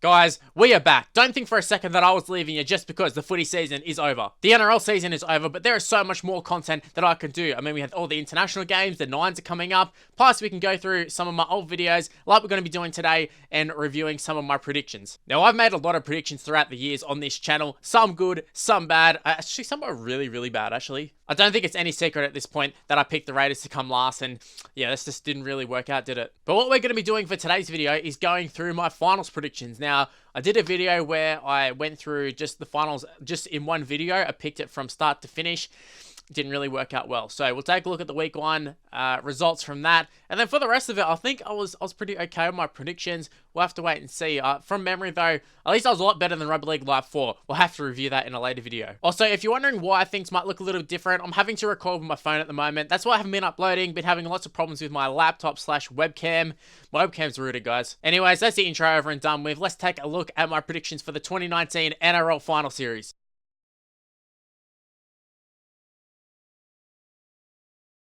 Guys, we are back. Don't think for a second that I was leaving you just because the footy season is over. The NRL season is over, but there is so much more content that I can do. I mean, we have all the international games, the nines are coming up, plus we can go through some of my old videos like we're going to be doing today and reviewing some of my predictions. Now, I've made a lot of predictions throughout the years on this channel, some good, some bad. Actually, some are really, really bad, actually. I don't think it's any secret at this point that I picked the Raiders to come last, and yeah, this just didn't really work out, did it? But what we're going to be doing for today's video is going through my finals predictions. Now, I did a video where I went through just the finals just in one video. I picked it from start to finish. Didn't really work out well. So we'll take a look at the week one results from that. And then for the rest of it, I think I was pretty okay with my predictions. We'll have to wait and see. From memory though, at least I was a lot better than Rugby League Live 4. We'll have to review that in a later video. Also, if you're wondering why things might look a little different, I'm having to record with my phone at the moment. That's why I haven't been uploading. Been having lots of problems with my laptop / webcam. My webcam's rooted, guys. Anyways, that's the intro over and done with. Let's take a look at my predictions for the 2019 NRL Final Series.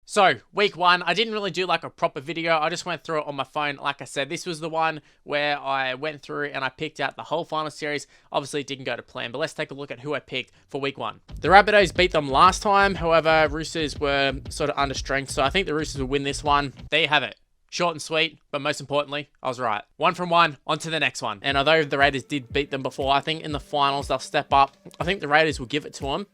So, week one, I didn't really do like a proper video. I just went through it on my phone. Like I said, this was the one where I went through and I picked out the whole final series. Obviously, it didn't go to plan, but let's take a look at who I picked for week one. The Rabbitohs beat them last time. However, Roosters were sort of under strength, so I think the Roosters will win this one. There you have it. Short and sweet, but most importantly, I was right. 1 from 1, on to the next one. And although the Raiders did beat them before, I think in the finals they'll step up. I think the Raiders will give it to them.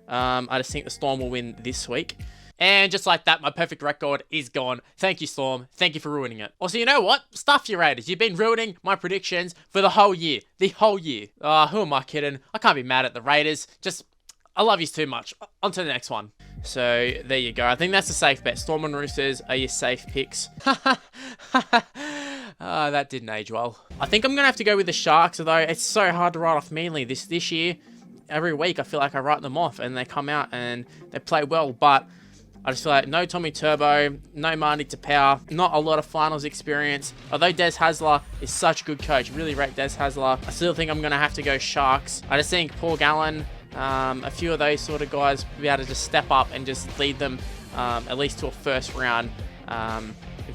I just think the Storm will win this week. And just like that, my perfect record is gone. Thank you, Storm. Thank you for ruining it. Also, you know what? Stuff you, Raiders. You've been ruining my predictions for the whole year. The whole year. Who am I kidding? I can't be mad at the Raiders. Just, I love you too much. On to the next one. So, there you go. I think that's a safe bet. Storm and Roosters are your safe picks. That didn't age well. I think I'm going to have to go with the Sharks, although it's so hard to write off Manly this year. Every week, I feel like I write them off, and they come out and they play well, but I just feel like no Tommy Turbo, no Marnie Tapau, not a lot of finals experience. Although Des Hasler is such a good coach, really rate Des Hasler, I still think I'm going to have to go Sharks. I just think Paul Gallen, a few of those sort of guys will be able to just step up and just lead them at least to a first round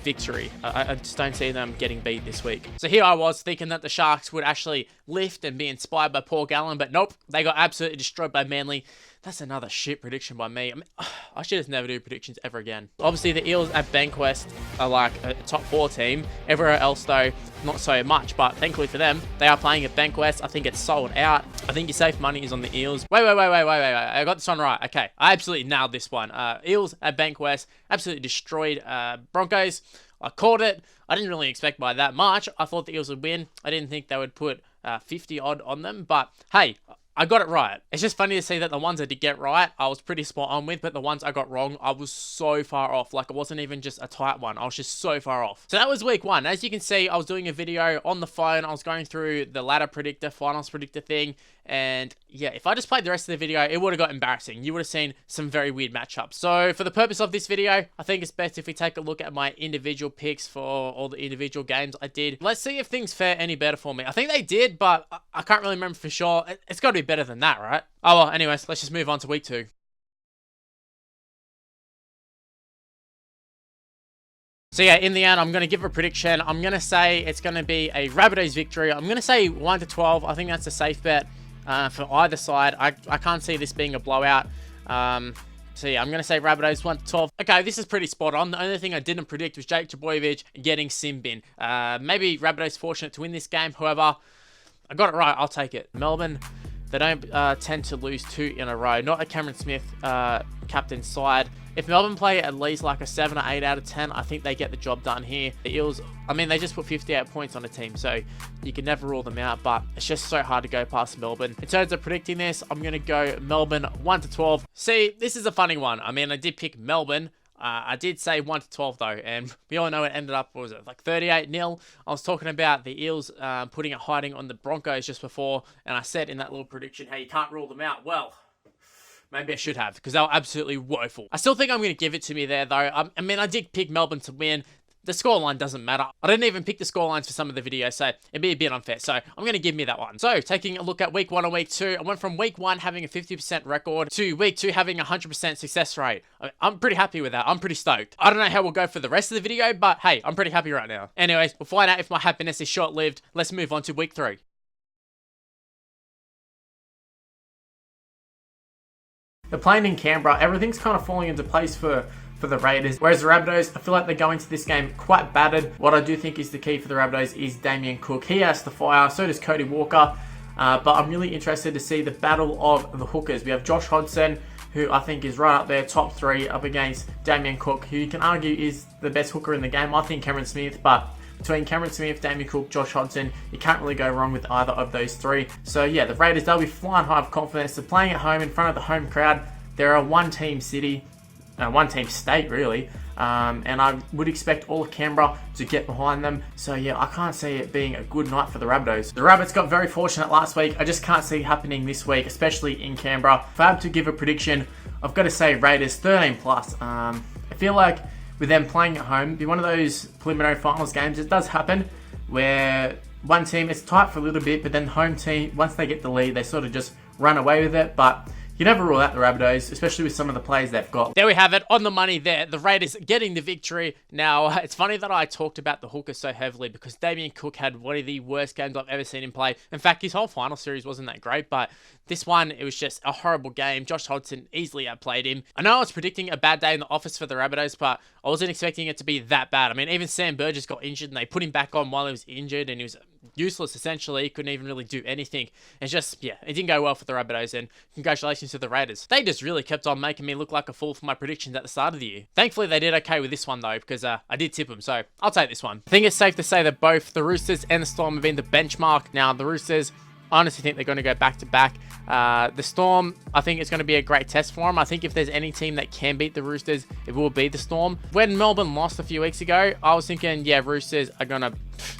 victory. I just don't see them getting beat this week. So here I was thinking that the Sharks would actually lift and be inspired by Paul Gallen, but nope, they got absolutely destroyed by Manly. That's another shit prediction by me. I mean, I should just never do predictions ever again. Obviously, the Eels at Bankwest are like a top 4 team. Everywhere else, though, not so much. But thankfully for them, they are playing at Bankwest. I think it's sold out. I think your safe money is on the Eels. Wait. I got this one right. Okay, I absolutely nailed this one. Eels at Bankwest absolutely destroyed Broncos. I called it. I didn't really expect by that much. I thought the Eels would win. I didn't think they would put 50 odd on them. But hey, I got it right. It's just funny to see that the ones I did get right, I was pretty spot on with, but the ones I got wrong, I was so far off. Like, it wasn't even just a tight one. I was just so far off. So that was week one. As you can see, I was doing a video on the phone. I was going through the ladder predictor, finals predictor thing. And yeah, if I just played the rest of the video, it would have got embarrassing. You would have seen some very weird matchups. So for the purpose of this video, I think it's best if we take a look at my individual picks for all the individual games I did. Let's see if things fare any better for me. I think they did, but I can't really remember for sure. It's got to be better than that, right? Oh well, anyways, let's just move on to week 2. So yeah, in the end, I'm going to give a prediction. I'm going to say it's going to be a Rabbitohs victory. I'm going to say 1-12. I think that's a safe bet for either side. I can't see this being a blowout. So yeah, I'm going to say Rabbitohs 1-12. Okay, this is pretty spot on. The only thing I didn't predict was Jake Trbojevic getting sin bin. Maybe Rabbitohs fortunate to win this game. However, I got it right. I'll take it. Melbourne, they don't tend to lose 2 in a row. Not a Cameron Smith captain side. If Melbourne play at least like a 7 or 8 out of 10, I think they get the job done here. The Eels, I mean, they just put 58 points on a team, so you can never rule them out, but it's just so hard to go past Melbourne. In terms of predicting this, I'm going to go Melbourne 1-12. See, this is a funny one. I mean, I did pick Melbourne. I did say 1-12 though, and we all know it ended up, what was it, like 38-0. I was talking about the Eels putting a hiding on the Broncos just before, and I said in that little prediction, hey, you can't rule them out. Well, maybe I should have, because they were absolutely woeful. I still think I'm going to give it to me there, though. I mean, I did pick Melbourne to win. The scoreline doesn't matter. I didn't even pick the scorelines for some of the videos, so it'd be a bit unfair. So I'm going to give me that one. So taking a look at week 1 and week 2, I went from week 1 having a 50% record to week 2 having a 100% success rate. I'm pretty happy with that. I'm pretty stoked. I don't know how we'll go for the rest of the video, but hey, I'm pretty happy right now. Anyways, we'll find out if my happiness is short-lived. Let's move on to week 3. They're playing in Canberra. Everything's kind of falling into place for the Raiders. Whereas the Rabbitohs, I feel like they're going to this game quite battered. What I do think is the key for the Rabbitohs is Damien Cook. He has to fire, so does Cody Walker. But I'm really interested to see the battle of the hookers. We have Josh Hodgson, who I think is right up there, top 3, up against Damien Cook, who you can argue is the best hooker in the game. I think Cameron Smith, but between Cameron Smith, Damien Cook, Josh Hodgson, you can't really go wrong with either of those 3. So yeah, the Raiders, they'll be flying high of confidence. They're playing at home in front of the home crowd. They're a one-team city, one-team state really. And I would expect all of Canberra to get behind them. So yeah, I can't see it being a good night for the Rabbitohs. The Rabbits got very fortunate last week. I just can't see it happening this week, especially in Canberra. If I had to give a prediction, I've got to say Raiders 13 plus. I feel like with them playing at home, be one of those preliminary finals games. It does happen where one team, it's tight for a little bit, but then the home team, once they get the lead, they sort of just run away with it. But you never rule out the Rabbitohs, especially with some of the players they've got. There we have it, on the money there. The Raiders getting the victory. Now, it's funny that I talked about the hookers so heavily because Damien Cook had one of the worst games I've ever seen him play. In fact, his whole final series wasn't that great, but this one, it was just a horrible game. Josh Hodgson easily outplayed him. I know I was predicting a bad day in the office for the Rabbitohs, but I wasn't expecting it to be that bad. I mean, even Sam Burgess got injured and they put him back on while he was injured and he was useless essentially. He couldn't even really do anything. It's just, yeah, it didn't go well for the Rabbitohs, and congratulations to the Raiders. They just really kept on making me look like a fool for my predictions at the start of the year. Thankfully, they did okay with this one though, because I did tip them, so I'll take this one. I think it's safe to say that both the Roosters and the Storm have been the benchmark. Now, the Roosters, I honestly think they're going to go back to back. The Storm, I think it's going to be a great test for them. I think if there's any team that can beat the Roosters, it will be the Storm. When Melbourne lost a few weeks ago, I was thinking, yeah, Roosters are going to,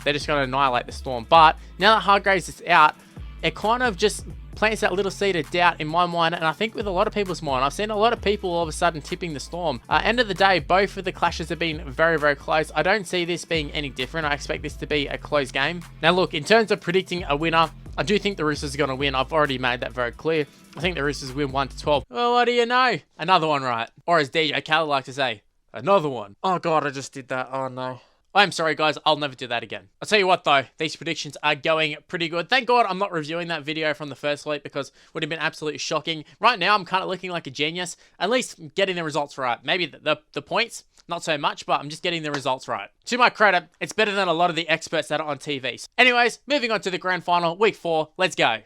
they're just going to annihilate the Storm. But now that Hargreaves is out, it kind of just plants that little seed of doubt in my mind, and I think with a lot of people's mind. I've seen a lot of people all of a sudden tipping the Storm. End of the day, both of the clashes have been very, very close. I don't see this being any different. I expect this to be a close game. Now look, in terms of predicting a winner, I do think the Roosters are going to win. I've already made that very clear. I think the Roosters win 1-12. Well, what do you know? Another one right. Or as DJ Khaled likes to say, another one. Oh God, I just did that. Oh no. I'm sorry guys, I'll never do that again. I'll tell you what though, these predictions are going pretty good. Thank God I'm not reviewing that video from the first week because it would have been absolutely shocking. Right now I'm kind of looking like a genius, at least getting the results right. Maybe the points, not so much, but I'm just getting the results right. To my credit, it's better than a lot of the experts that are on TV. Anyways, moving on to the grand final, week 4, let's go.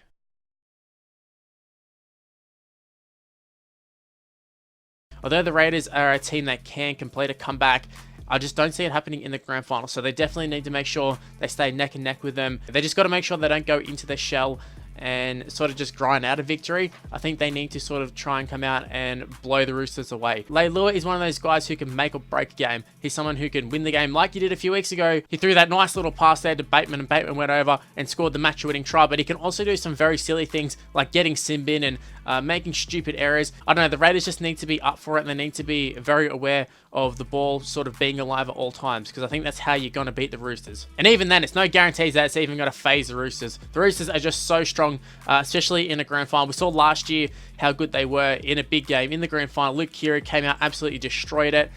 Although the Raiders are a team that can complete a comeback, I just don't see it happening in the grand final. So they definitely need to make sure they stay neck and neck with them. They just got to make sure they don't go into their shell and sort of just grind out a victory. I think they need to sort of try and come out and blow the Roosters away. Leilua is one of those guys who can make or break a game. He's someone who can win the game like he did a few weeks ago. He threw that nice little pass there to Bateman, and Bateman went over and scored the match-winning try, but he can also do some very silly things like getting sin bin and making stupid errors. I don't know, the Raiders just need to be up for it, and they need to be very aware of the ball sort of being alive at all times, because I think that's how you're going to beat the Roosters. And even then, it's no guarantees that it's even going to phase the Roosters. The Roosters are just so strong, especially in a grand final. We saw last year how good they were in a big game in the grand final. Luke Keary came out, absolutely destroyed it.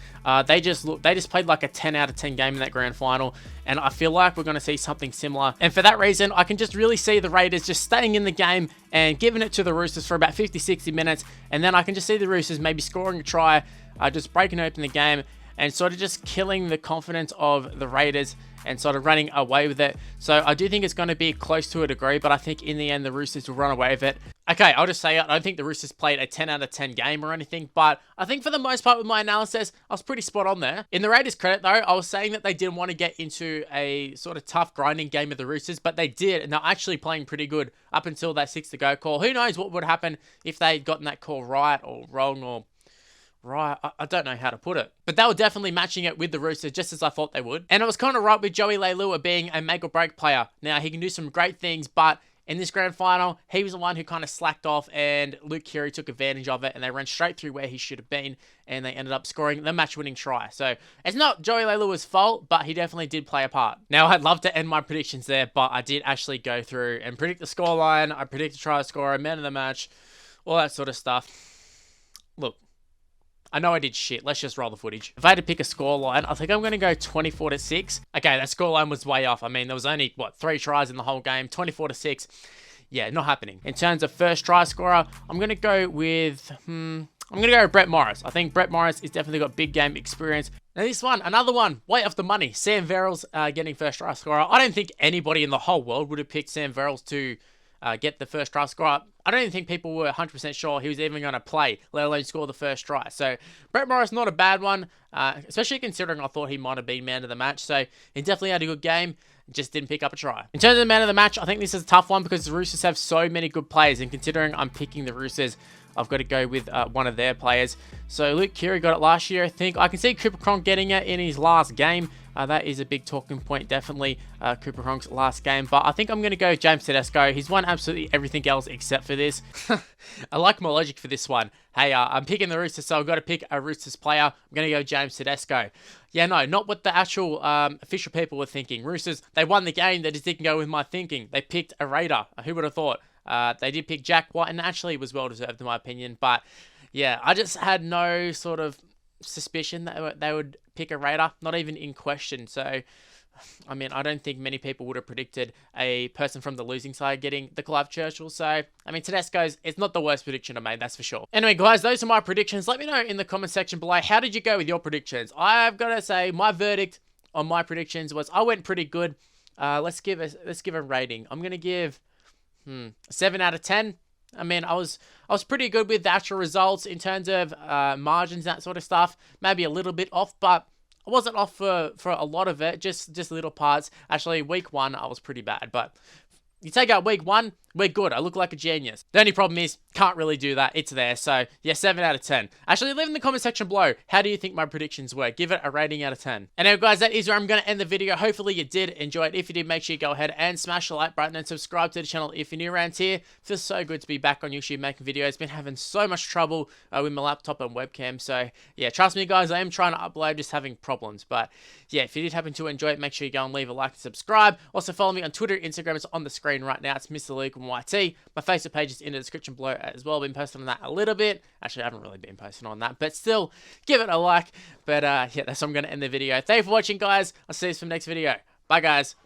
They just played like a 10 out of 10 game in that grand final, and I feel like we're going to see something similar. And for that reason, I can just really see the Raiders just staying in the game and giving it to the Roosters for about 50-60 minutes, and then I can just see the Roosters maybe scoring a try, just breaking open the game and sort of just killing the confidence of the Raiders and sort of running away with it. So I do think it's going to be close to a degree, but I think in the end the Roosters will run away with it. Okay, I'll just say it. I don't think the Roosters played a 10 out of 10 game or anything, but I think for the most part with my analysis, I was pretty spot on there. In the Raiders' credit though, I was saying that they didn't want to get into a sort of tough grinding game of the Roosters, but they did, and they're actually playing pretty good up until that 6 to go call. Who knows what would happen if they'd gotten that call right or wrong or right, I don't know how to put it. But they were definitely matching it with the Roosters just as I thought they would. And I was kind of right with Joey Leilua being a make or break player. Now, he can do some great things, but in this grand final, he was the one who kind of slacked off, and Luke Keary took advantage of it, and they ran straight through where he should have been, and they ended up scoring the match-winning try. So it's not Joey Leilua's fault, but he definitely did play a part. Now, I'd love to end my predictions there, but I did actually go through and predict the scoreline. I predicted try scorer, man of the match, all that sort of stuff. Look, I know I did shit. Let's just roll the footage. If I had to pick a scoreline, I think I'm going to go 24-6. Okay, that scoreline was way off. I mean, there was only, 3 tries in the whole game. 24-6. yeah, not happening. In terms of first try scorer, I'm going to go with, I'm going to go with Brett Morris. I think Brett Morris has definitely got big game experience. Now this one, another one, way off the money. Sam Verrills getting first try scorer. I don't think anybody in the whole world would have picked Sam Verrills to get the first try scorer. I don't even think people were 100% sure he was even going to play, let alone score the first try. So Brett Morris, not a bad one, especially considering I thought he might have been man of the match. So he definitely had a good game, just didn't pick up a try. In terms of the man of the match, I think this is a tough one because the Roosters have so many good players, and considering I'm picking the Roosters, I've got to go with one of their players. So Luke Keary got it last year, I think. I can see Cooper Cronk getting it in his last game. That is a big talking point, definitely, Cooper Cronk's last game. But I think I'm going to go James Tedesco. He's won absolutely everything else except for this. I like my logic for this one. Hey, I'm picking the Roosters, so I've got to pick a Roosters player. I'm going to go James Tedesco. Yeah, no, not what the actual official people were thinking. Roosters, they won the game. They just didn't go with my thinking. They picked a Raider. Who would have thought? They did pick Jack White, and actually was well-deserved in my opinion. But, yeah, I just had no sort of suspicion that they would pick a Raider, not even in question. So, I mean, I don't think many people would have predicted a person from the losing side getting the Clive Churchill. So, I mean, Tedesco's, it's not the worst prediction I made, that's for sure. Anyway, guys, those are my predictions. Let me know in the comment section below, how did you go with your predictions? I've got to say, my verdict on my predictions was I went pretty good. Let's give a rating. I'm going to give 7 out of 10. I mean, I was pretty good with the actual results in terms of margins, that sort of stuff. Maybe a little bit off, but I wasn't off for a lot of it, just little parts. Actually, week 1, I was pretty bad, but you take out week 1, we're good. I look like a genius. The only problem is, can't really do that. It's there. So, yeah, 7 out of 10. Actually, leave in the comment section below, how do you think my predictions were? Give it a rating out of 10. And anyway, guys, that is where I'm going to end the video. Hopefully, you did enjoy it. If you did, make sure you go ahead and smash the like button and subscribe to the channel if you're new around here. Feels so good to be back on YouTube making videos. Been having so much trouble with my laptop and webcam. So, yeah, trust me, guys, I am trying to upload, just having problems. But, yeah, if you did happen to enjoy it, make sure you go and leave a like and subscribe. Also, follow me on Twitter, Instagram. It's on the screen right now. It's Mr. Luke and YT. My Facebook page is in the description below as well. I've been posting on that a little bit. Actually, I haven't really been posting on that, but still, give it a like. But yeah, that's how I'm going to end the video. Thanks for watching, guys. I'll see you for the next video. Bye, guys.